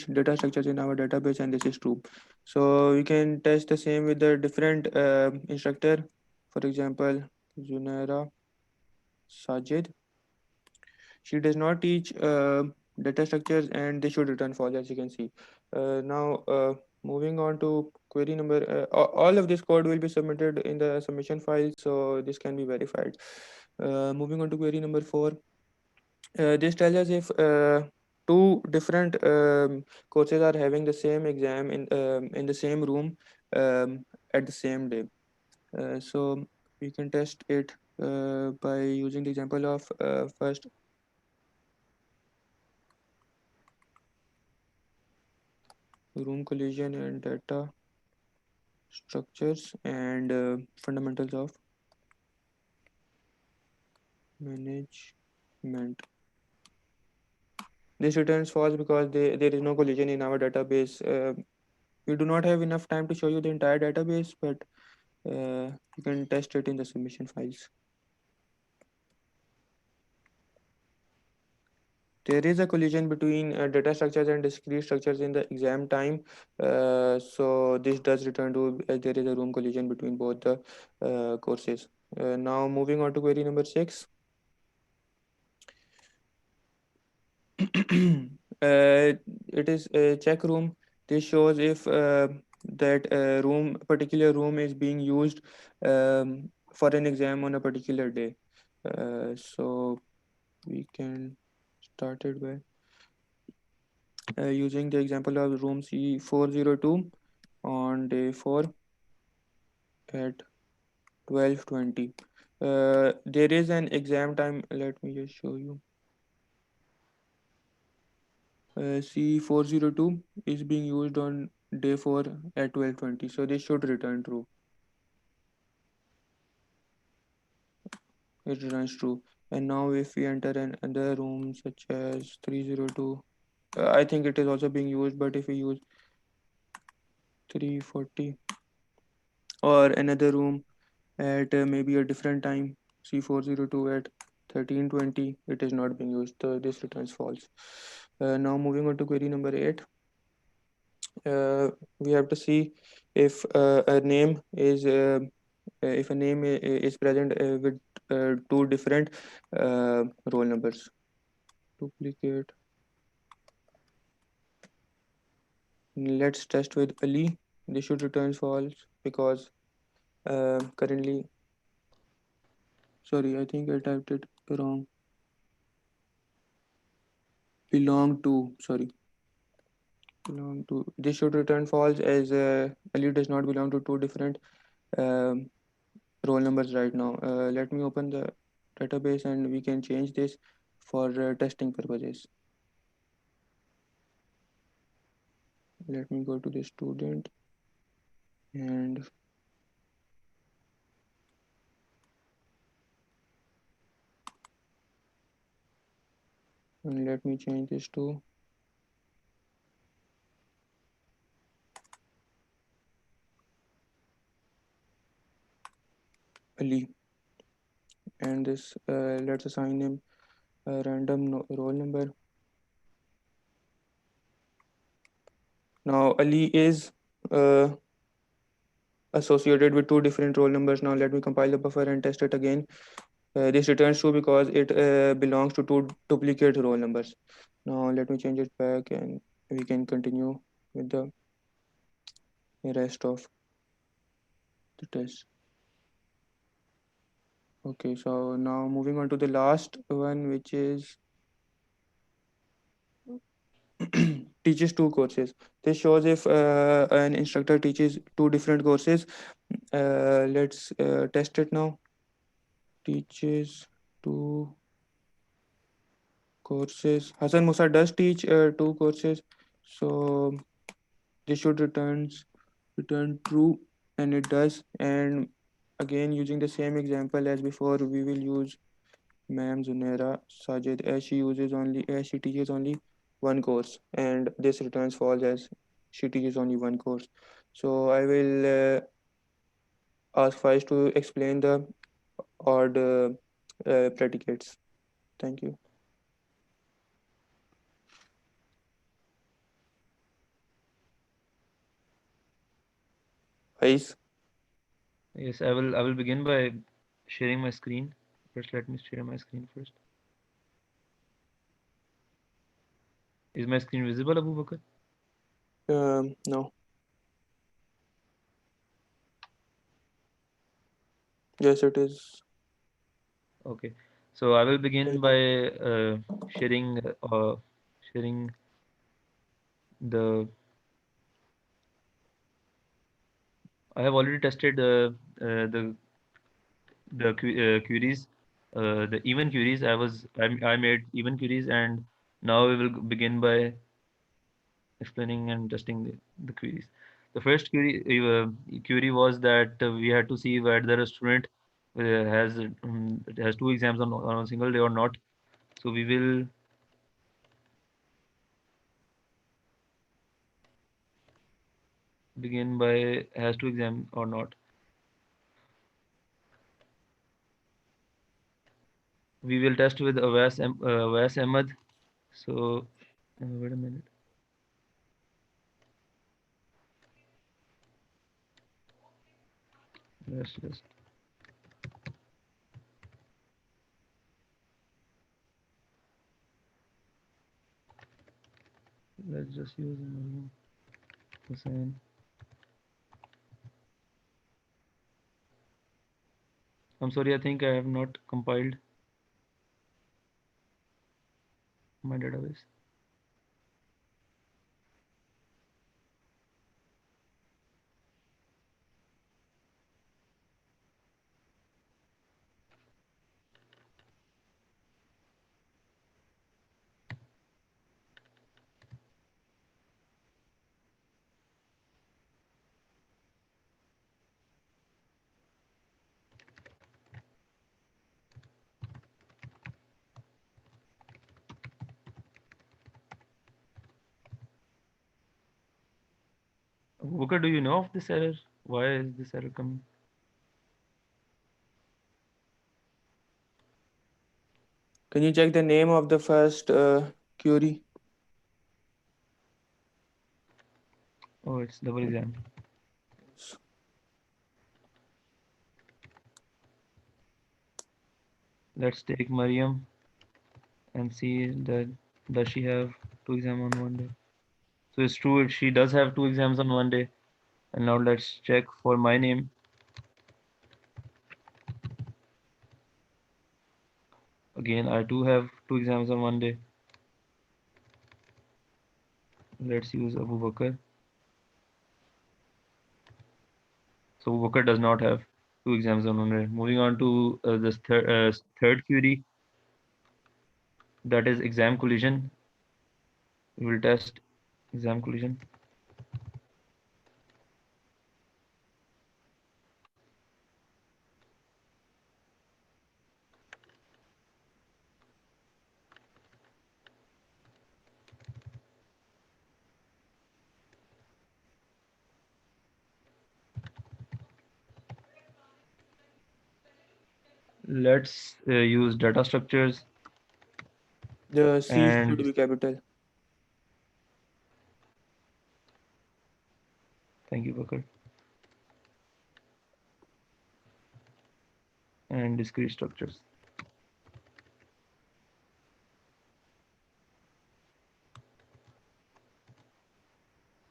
data structures in our database, and this is true. So we can test the same with the different instructor. For example, Zunaira Sajid. She does not teach data structures, and they should return false, as you can see. Now, moving on to query number, all of this code will be submitted in the submission file, so this can be verified. Moving on to query number 4. This tells us if two different courses are having the same exam in the same room at the same day. So we can test it by using the example of first room collision and data structures and fundamentals of management. This returns false because there is no collision in our database. We do not have enough time to show you the entire database, but you can test it in the submission files. There is a collision between data structures and discrete structures in the exam time. So this does return to there is a room collision between both the courses. Now moving on to query number 6. It is a check room. This shows if that particular room is being used for an exam on a particular day. So we can start it by using the example of room C402 on day 4 at 12:20. There is an exam time. Let me just show you. C402 is being used on day 4 at 12:20. So this should return true. It returns true. And now if we enter another room such as 302, I think it is also being used, but if we use 340 or another room at maybe a different time, C402 at 13:20, it is not being used. So this returns false. Now moving on to query number 8. We have to see if a name is if a name is present with two different roll numbers. Duplicate. Let's test with Ali. This should return false because currently, sorry, I think I typed it wrong. Belong to, sorry, belong to. This should return false as Ali does not belong to two different um, roll numbers right now. Let me open the database and we can change this for testing purposes. Let me go to the student and let me change this to Ali, and this let's assign him a random roll number. Now Ali is uh, associated with two different roll numbers. Now let me compile the buffer and test it again. This returns true because it belongs to two duplicate roll numbers. Now let me change it back and we can continue with the rest of the test. Okay, so now moving on to the last one, which is teaches two courses. This shows if an instructor teaches two different courses. Let's test it now. Teaches two courses. Hassan Musa does teach two courses, so this should return true, and it does. And again, using the same example as before, we will use Ma'am Zunaira Sajid as she teaches only one course, and this returns false as she teaches only one course. So I will ask Faiz to explain the odd predicates. Thank you. Ice. Yes, I will begin by sharing my screen. First, let me share my screen first. Is my screen visible, Abu Bakr? No. Yes, it is. Okay. So I will Very begin good. by sharing the. I have already tested the queries, the even queries. I made even queries, and now we will begin by explaining and testing the queries. The first query was that we had to see whether a student has two exams on a single day or not. So we will begin by has two exams or not. We will test with Awais Ahmed. So wait a minute. Let's just use Mariam Hussain. I'm sorry, I think I have not compiled my database. Booker, do you know of this error? Why is this error coming? Can you check the name of the first query? Oh, it's double exam. Let's take Mariam and see that does she have two exams on one day. So it's true, she does have two exams on one day. And now let's check for my name. Again, I too have two exams on one day. Let's use Abu Bakr. So Abu Bakr does not have two exams on one day. Moving on to this third query, that is exam collision. We will test exam collision. Let's use data structures The C should and be capital. thank you, Bakr, and discrete structures.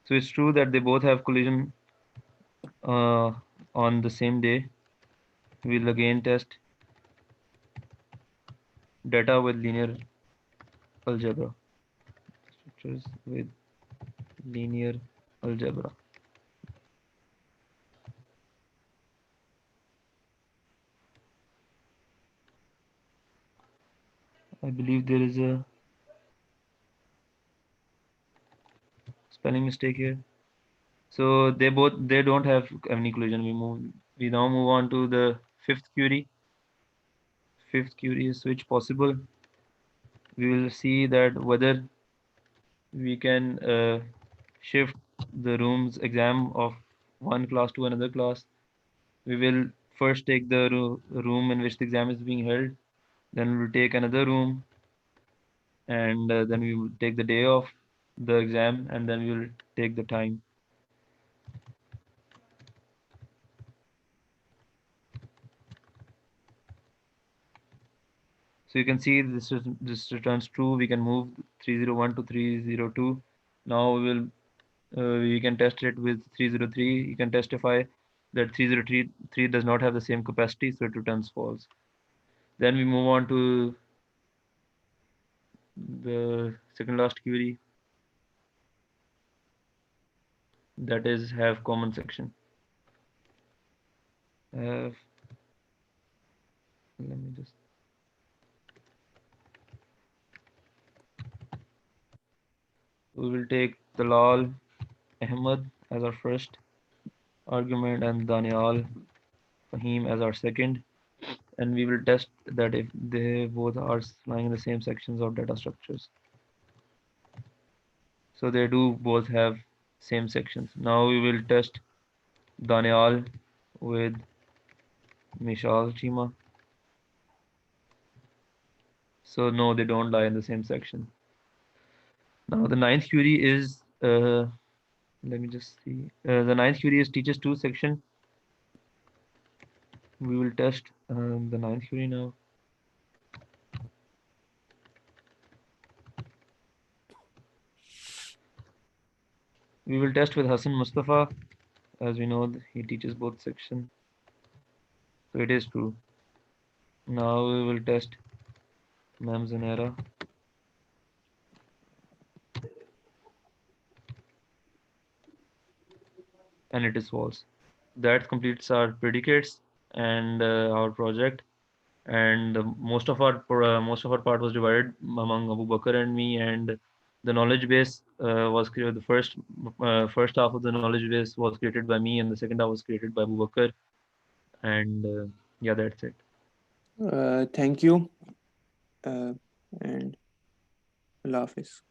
So it's true that they both have collision uh, on the same day. We'll again test data with linear algebra. Structures with linear algebra. I believe there is a spelling mistake here. So they don't have any collision. We now move on to the fifth query. Fifth query is switch possible. We will see that whether we can shift the room's exam of one class to another class. We will first take the room in which the exam is being held. Then we'll take another room, and then we will take the day of the exam, and then we will take the time. So you can see this returns true. We can move 301 to 302. Now we can test it with 303. You can testify that 303 does not have the same capacity, so it returns false. Then we move on to the second last query, that is have common section. Have, let me just, we will take Dalal Ahmad as our first argument and Daniel Fahim as our second, and we will test that if they both are lying in the same sections of data structures. So they do both have same sections. Now we will test Daniel with Mishal Chima. So no, they don't lie in the same section. Now the ninth query is let me just see. The ninth query is teaches two section. We will test the ninth query now. We will test with Hassan Mustafa. As we know, he teaches both section. So it is true. Now we will test Ma'am Zanera, and it is false. That completes our predicates and our project. And most of our part was divided among Abu Bakr and me. And the knowledge base was created. The first half of the knowledge base was created by me, and the second half was created by Abu Bakr. And yeah, that's it. Thank you, and Allah Hafiz.